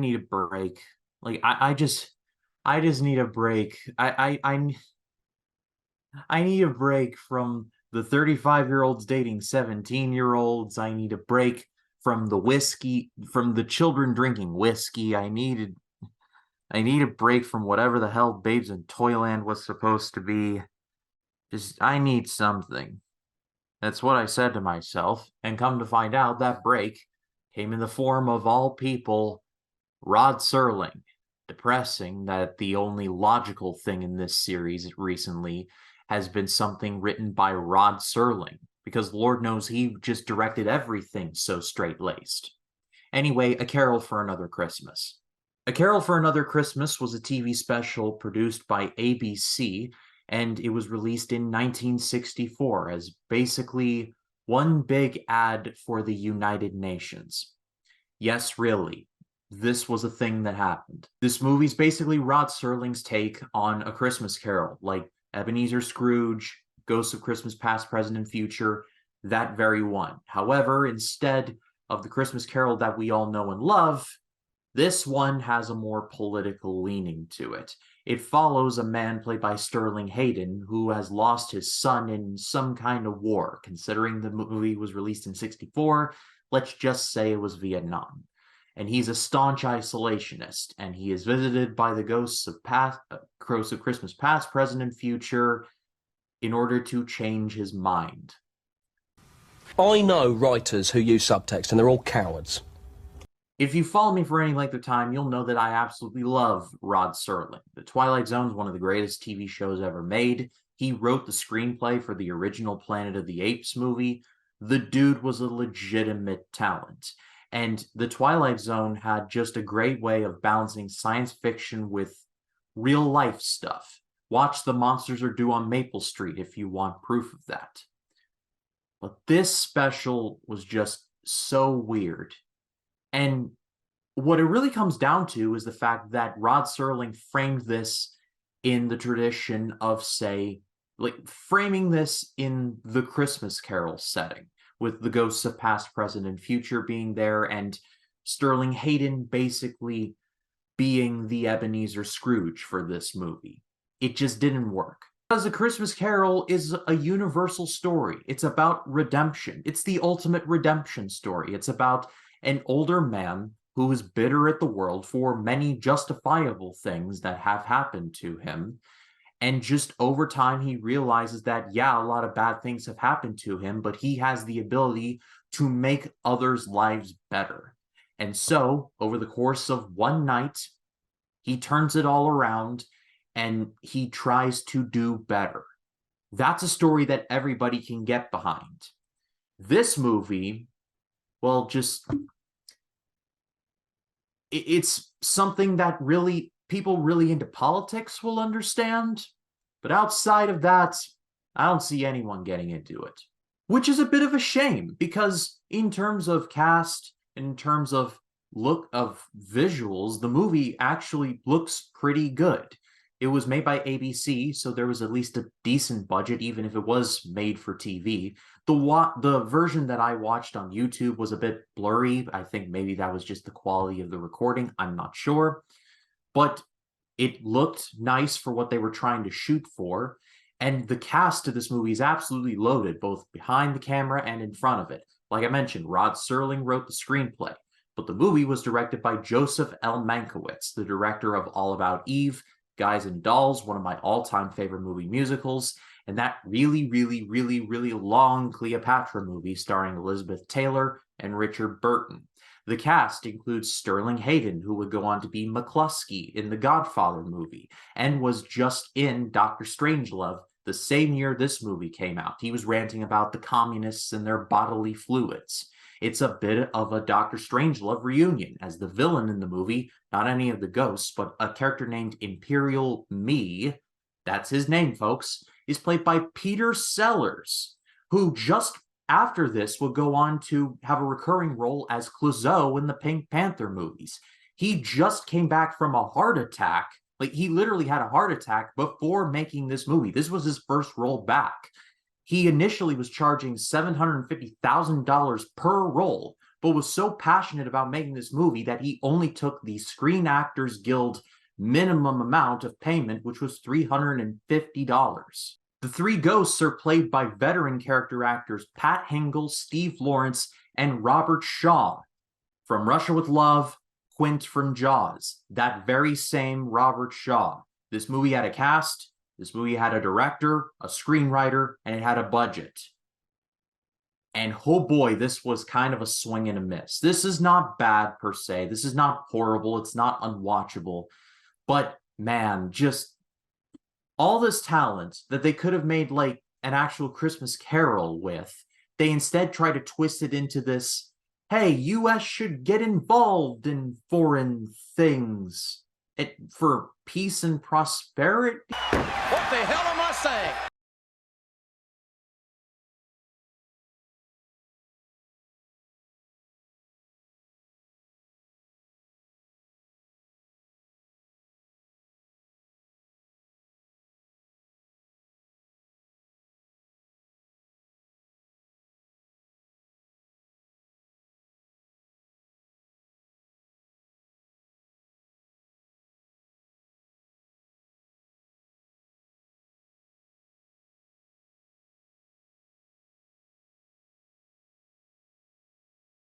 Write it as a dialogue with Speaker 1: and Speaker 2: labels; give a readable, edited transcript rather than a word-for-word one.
Speaker 1: need a break. Like I just need a break. I need a break from the 35-year-olds dating 17-year-olds. I need a break from the whiskey, from the children drinking whiskey. I need a break from whatever the hell Babes in Toyland was supposed to be. Just I need something. That's what I said to myself, and come to find out that break came in the form of all people, Rod Serling. Depressing that the only logical thing in this series recently has been something written by Rod Serling, because Lord knows he just directed everything so straight-laced. Anyway, A Carol for Another Christmas. A Carol for Another Christmas was a TV special produced by ABC, and it was released in 1964 as basically one big ad for the United Nations. Yes, really, this was a thing that happened. This movie's basically Rod Serling's take on A Christmas Carol, like Ebenezer Scrooge, Ghosts of Christmas Past, Present, and Future, that very one. However, instead of the Christmas Carol that we all know and love, this one has a more political leaning to it. It follows a man played by Sterling Hayden who has lost his son in some kind of war. Considering the movie was released in '64, let's just say it was Vietnam. And he's a staunch isolationist, and he is visited by the ghosts of Christmas past, present, and future in order to change his mind.
Speaker 2: I know writers who use subtext, and they're all cowards.
Speaker 1: If you follow me for any length of time, you'll know that I absolutely love Rod Serling. The Twilight Zone is one of the greatest TV shows ever made. He wrote the screenplay for the original Planet of the Apes movie. The dude was a legitimate talent. And The Twilight Zone had just a great way of balancing science fiction with real-life stuff. Watch The Monsters Are Due on Maple Street if you want proof of that. But this special was just so weird. And what it really comes down to is the fact that Rod Serling framed this in the tradition of, say, like framing this in the Christmas Carol setting, with the ghosts of past, present, and future being there, and Sterling Hayden basically being the Ebenezer Scrooge for this movie. It just didn't work. Because A Christmas Carol is a universal story. It's about redemption. It's the ultimate redemption story. It's about an older man who is bitter at the world for many justifiable things that have happened to him. And just over time, he realizes that, yeah, a lot of bad things have happened to him, but he has the ability to make others' lives better. And so, over the course of one night, he turns it all around and he tries to do better. That's a story that everybody can get behind. This movie, well, just it's something that really people really into politics will understand, but outside of that, I don't see anyone getting into it. Which is a bit of a shame, because in terms of cast, in terms of look of visuals, the movie actually looks pretty good. It was made by ABC, so there was at least a decent budget, even if it was made for TV. The version that I watched on YouTube was a bit blurry. I think maybe that was just the quality of the recording. I'm not sure. But it looked nice for what they were trying to shoot for. And the cast of this movie is absolutely loaded, both behind the camera and in front of it. Like I mentioned, Rod Serling wrote the screenplay, but the movie was directed by Joseph L. Mankiewicz, the director of All About Eve, Guys and Dolls, one of my all-time favorite movie musicals, and that really, really, really, really long Cleopatra movie starring Elizabeth Taylor and Richard Burton. The cast includes Sterling Hayden, who would go on to be McCluskey in the Godfather movie, and was just in Dr. Strangelove the same year this movie came out. He was ranting about the communists and their bodily fluids. It's a bit of a Dr. Strangelove reunion, as the villain in the movie, not any of the ghosts, but a character named Imperial Me, that's his name, folks, is played by Peter Sellers, who just after this would go on to have a recurring role as Clouseau in the Pink Panther movies. He just came back from a heart attack. Like, he literally had a heart attack before making this movie. This was his first role back. He initially was charging $750,000 per role, but was so passionate about making this movie that he only took the Screen Actors Guild minimum amount of payment, which was $350. The three ghosts are played by veteran character actors Pat Hingle, Steve Lawrence, and Robert Shaw. From Russia with Love, Quint from Jaws. That very same Robert Shaw. This movie had a cast, this movie had a director, a screenwriter, and it had a budget. And oh boy, this was kind of a swing and a miss. This is not bad per se. This is not horrible. It's not unwatchable. But man, just all this talent that they could have made like an actual Christmas Carol with, they instead try to twist it into this, hey, US should get involved in foreign things for peace and prosperity.
Speaker 2: What the hell am I saying?